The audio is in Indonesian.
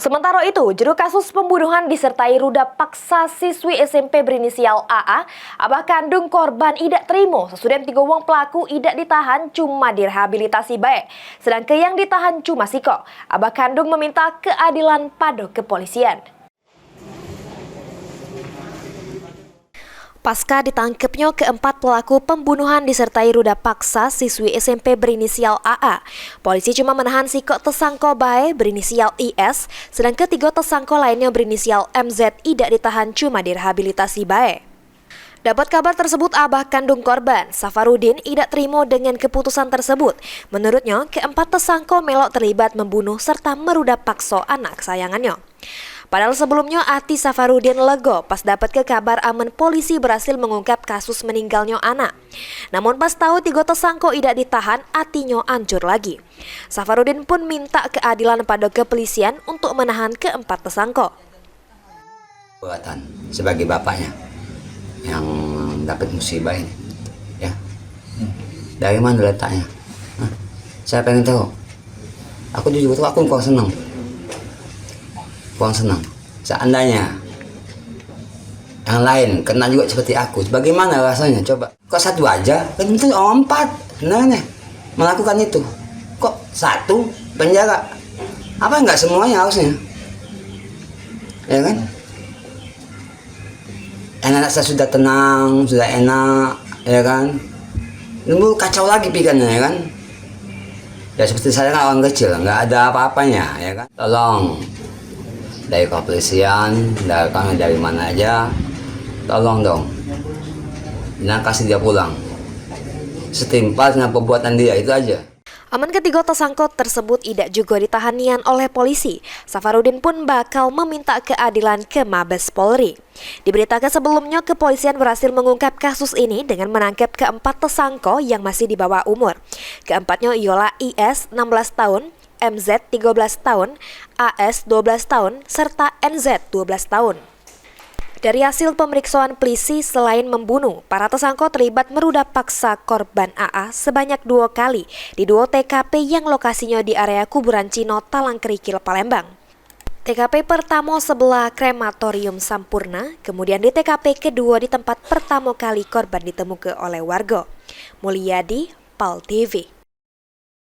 Sementara itu, juru kasus pembunuhan disertai ruda paksa siswi SMP berinisial AA, abah kandung korban idak terima sesudah 3 wong pelaku idak ditahan cuma direhabilitasi baik. Sedangkan yang ditahan cuma siko. Abah kandung meminta keadilan pada kepolisian. Pasca ditangkapnya keempat pelaku pembunuhan disertai ruda paksa siswi SMP berinisial AA, polisi cuma menahan sikok tersangka bae berinisial IS, sedangkan 3 tersangka lainnya berinisial MZ tidak ditahan cuma direhabilitasi bae. Dapat kabar tersebut, abah kandung korban, Safarudin, tidak terima dengan keputusan tersebut. Menurutnya, keempat tersangka melok terlibat membunuh serta meruda paksa anak kesayangannya. Padahal sebelumnya Ati Safarudin lego pas dapat ke kabar aman polisi berhasil mengungkap kasus meninggalnya anak. Namun pas tahu 3 tersangka tidak ditahan, hatinya hancur lagi. Safarudin pun minta keadilan pada kepolisian untuk menahan keempat tersangka. Buatan sebagai bapaknya yang dapat musibah ini, ya. Dari mana letaknya? Saya pengen tahu. Aku jujur aku kurang senang. Seandainya yang lain kena juga seperti aku, bagaimana rasanya? Coba. Kok satu aja? Kan itu 4 sebenarnya melakukan itu. Kok 1 penjara? Apa enggak semuanya harusnya? Ya kan? Anak saya sudah tenang, sudah enak, ya kan? Nunggu kacau lagi pikirannya, ya kan? Ya seperti saya kan orang kecil, nggak ada apa-apanya, ya kan? Tolong dari kepolisian, dari mana aja, tolong dong, jangan kasih dia pulang. Setimpal dengan perbuatan dia, itu aja. Aman ketiga tersangka tersebut tidak juga ditahanian oleh polisi. Safarudin pun bakal meminta keadilan ke Mabes Polri. Diberitakan sebelumnya kepolisian berhasil mengungkap kasus ini dengan menangkap keempat tersangka yang masih di bawah umur. Keempatnya ialah IS 16 tahun, MZ 13 tahun, AS 12 tahun, serta NZ 12 tahun. Dari hasil pemeriksaan polisi, selain membunuh, para tersangka terlibat meruda paksa korban AA sebanyak 2 kali di 2 TKP yang lokasinya di area kuburan Cino Talangkerikil, Palembang. TKP pertama sebelah krematorium Sampurna, kemudian di TKP kedua di tempat pertama kali korban ditemukan oleh warga. Mulyadi, PAL TV.